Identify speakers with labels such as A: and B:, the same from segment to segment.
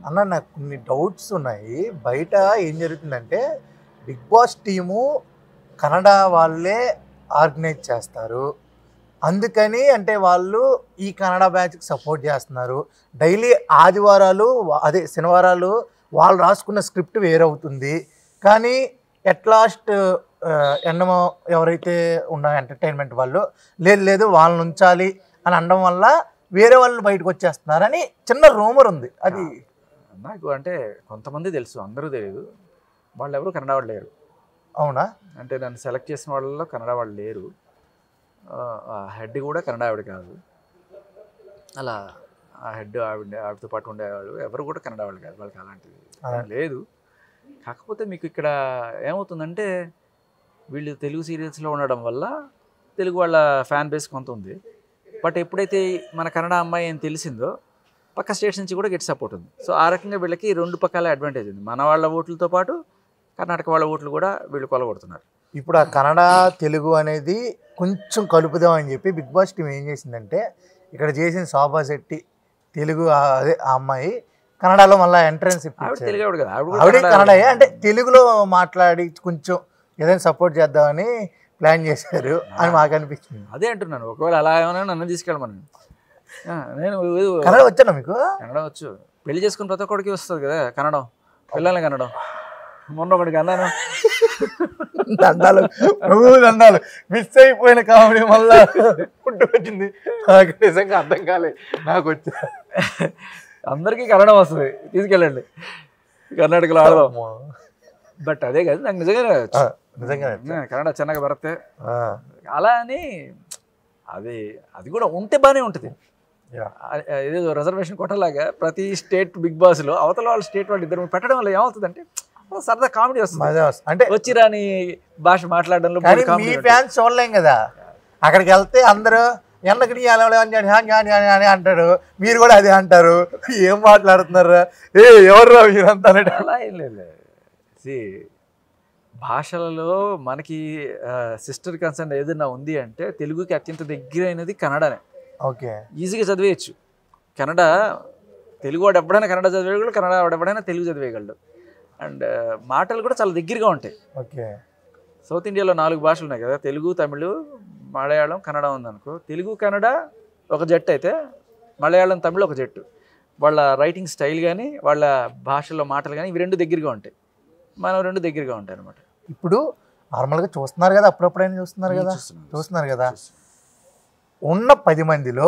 A: అన్న నాకు కొన్ని డౌట్స్ ఉన్నాయి. బయట ఏం జరుగుతుందంటే 'బిగ్ బాస్' టీము కన్నడ వాళ్ళే ఆర్గనైజ్ చేస్తారు. అందుకని అంటే వాళ్ళు ఈ కన్నడ బ్యాచ్‌కి సపోర్ట్ చేస్తున్నారు. డైలీ ఆదివారాలు అదే శనివారాలు వాళ్ళు రాసుకున్న స్క్రిప్ట్ వేరవుతుంది. కానీ ఎట్ లాస్ట్ ఎండమో ఎవరైతే ఉన్న ఎంటర్‌టైన్‌మెంట్ వాళ్ళు లేదు లేదు వాళ్ళనుంచాలి అని అనడం వల్ల వేరే వాళ్ళు బయటకొచ్చేస్తున్నారని చిన్న రూమర్ ఉంది. అది
B: నాకు అంటే కొంతమంది తెలుసు, అందరూ తెలియదు. వాళ్ళెవరూ కన్నడ వాళ్ళు లేరు.
A: అవునా?
B: అంటే నన్ను సెలెక్ట్ చేసిన వాళ్ళలో కన్నడ వాళ్ళు లేరు. హెడ్ కూడా కన్నడ ఆవిడ కాదు. అలా ఆ హెడ్ ఆవిడతో పాటు ఉండేవాళ్ళు ఎవరు కూడా కన్నడ వాళ్ళు కాదు. వాళ్ళకి అలాంటిది లేదు. కాకపోతే మీకు ఇక్కడ ఏమవుతుందంటే వీళ్ళు తెలుగు సీరియల్స్లో ఉండడం వల్ల తెలుగు వాళ్ళ ఫ్యాన్ బేస్ కొంత ఉంది. బట్ ఎప్పుడైతే మన కన్నడ అమ్మాయి అని తెలిసిందో పక్క స్టేట్స్ నుంచి కూడా గట్టి సపోర్ట్ ఉంది. సో ఆ రకంగా వీళ్ళకి రెండు పక్కల అడ్వాంటేజ్ ఉంది. మన వాళ్ళ ఓట్లతో పాటు కర్ణాటక వాళ్ళ ఓట్లు కూడా వీళ్ళు కొలగొడుతున్నారు.
A: ఇప్పుడు ఆ కన్నడ తెలుగు అనేది కొంచెం కలుపుదాం అని చెప్పి 'బిగ్ బాస్' టీం ఏం చేసిందంటే ఇక్కడ చేసిన శోభా శెట్టి తెలుగు అదే ఆ అమ్మాయి కన్నడలో మళ్ళీ ఎంట్రన్స్
B: ఆవిడ తెలుగు ఆవిడ కదా,
A: ఆవిడ కన్నడయే అంటే తెలుగులో మాట్లాడి కొంచెం ఏదైనా సపోర్ట్ చేద్దామని ప్లాన్ చేశారు అని మాకు అనిపించింది.
B: అదే అంటున్నాను, ఒకవేళ అలా ఏమైనా నన్ను తీసుకెళ్ళమని. నేను
A: కన్నడ వచ్చానా మీకు?
B: కన్నడ వచ్చు. పెళ్లి చేసుకుని ప్రతి ఒక్కడికి వస్తుంది కదా కన్నడం, పిల్లల్ని కన్నడం. మొన్న ఒకటికి అన్నాను
A: దండాలు దండాలు మిస్ అయిపోయిన కామెడీ మళ్ళా పుట్టుకొచ్చింది. నాకు నిజంగా అర్థం కాలేదు. నాకు వచ్చి
B: అందరికీ కన్నడం వస్తుంది, తీసుకెళ్ళండి కర్ణాటకలో ఆడదాం. బట్ అదే కదా నాకు నిజంగా కన్నడ చిన్నగా బరతే అలా అని అది కూడా ఉంటే బాగానే ఉంటుంది. ఏదో రిజర్వేషన్ కొట్టలాగా ప్రతి స్టేట్ బిగ్ బాస్లో అవతల వాళ్ళ స్టేట్ వాళ్ళు ఇద్దరు పెట్టడం వల్ల ఏమవుతుందంటే సరదా కామెడీ వస్తుంది. అంటే వచ్చి రాని భాష మాట్లాడడంలో
A: మీ ఫ్యాన్స్ చూడలేం కదా. అక్కడికి వెళ్తే అందరూ ఎన్నకడి అని అంటాడు, మీరు కూడా అదే అంటారు. ఏం మాట్లాడుతున్నారా ఎవరు మీరంతా?
B: అలా ఏం లేదు. భాషలలో మనకి సిస్టర్ కన్సర్న్ ఏదైనా ఉంది అంటే తెలుగుకి అత్యంత దగ్గరైనది కన్నడనే.
A: ఓకే,
B: ఈజీగా చదివేయచ్చు కన్నడ. తెలుగు వాడు ఎప్పుడైనా కన్నడ చదివేయగలడు, కన్నడ వాడు ఎప్పుడైనా తెలుగు చదివేయగలడు. అండ్ మాటలు కూడా చాలా దగ్గరగా ఉంటాయి.
A: ఓకే,
B: సౌత్ ఇండియాలో 4 భాషలు ఉన్నాయి కదా, తెలుగు, తమిళ్, మలయాళం, కన్నడ ఉందనుకో. తెలుగు కన్నడ ఒక జట్టు అయితే మలయాళం తమిళ్ ఒక జట్టు. వాళ్ళ రైటింగ్ స్టైల్ కానీ వాళ్ళ భాషలో మాటలు కానీ ఇవి రెండు దగ్గరగా ఉంటాయి, మనం రెండు దగ్గరగా ఉంటాయి అనమాట.
A: ఇప్పుడు నార్మల్గా చూస్తున్నారు కదా, అప్పుడప్పుడైనా చూస్తున్నారు కదా. ఉన్న 10 మందిలో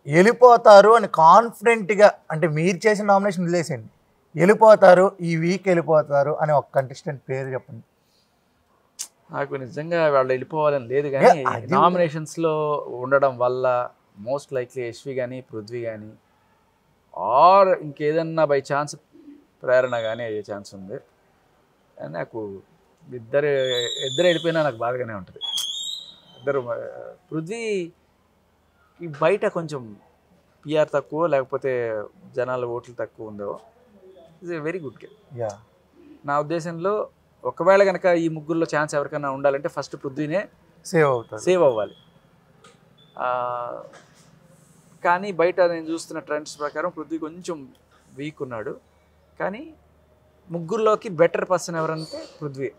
A: వెళ్ళిపోతారు అని కాన్ఫిడెంట్గా, అంటే మీరు చేసిన నామినేషన్ వదిలేసేయండి, వెళ్ళిపోతారు ఈ వీక్ వెళ్ళిపోతారు అని ఒక కంటెస్టెంట్ పేరు చెప్పండి.
B: నాకు నిజంగా వాళ్ళు వెళ్ళిపోవాలని లేదు, కానీ నామినేషన్స్లో ఉండడం వల్ల మోస్ట్ లైక్లీ యశ్వి కానీ పృథ్వీ కానీ ఆర్ ఇంకేదన్నా బై ఛాన్స్ ప్రేరణ కానీ అయ్యే ఛాన్స్ ఉంది. నాకు ఇద్దరు వెళ్ళిపోయినా నాకు బాగానే ఉంటుంది. ఇద్దరు పృథ్వీ బయట కొంచెం పిఆర్ తక్కువ, లేకపోతే జనాల ఓట్లు తక్కువ ఉందో, it's a very good game. నా ఉద్దేశంలో ఒకవేళ కనుక ఈ ముగ్గురులో ఛాన్స్ ఎవరికైనా ఉండాలంటే ఫస్ట్ పృథ్వీనే సేవ్ అవ్వాలి. కానీ బయట నేను చూస్తున్న ట్రెండ్స్ ప్రకారం పృథ్వీ కొంచెం వీక్ ఉన్నాడు. కానీ ముగ్గురులోకి బెటర్ పర్సన్ ఎవరంటే పృథ్వీ.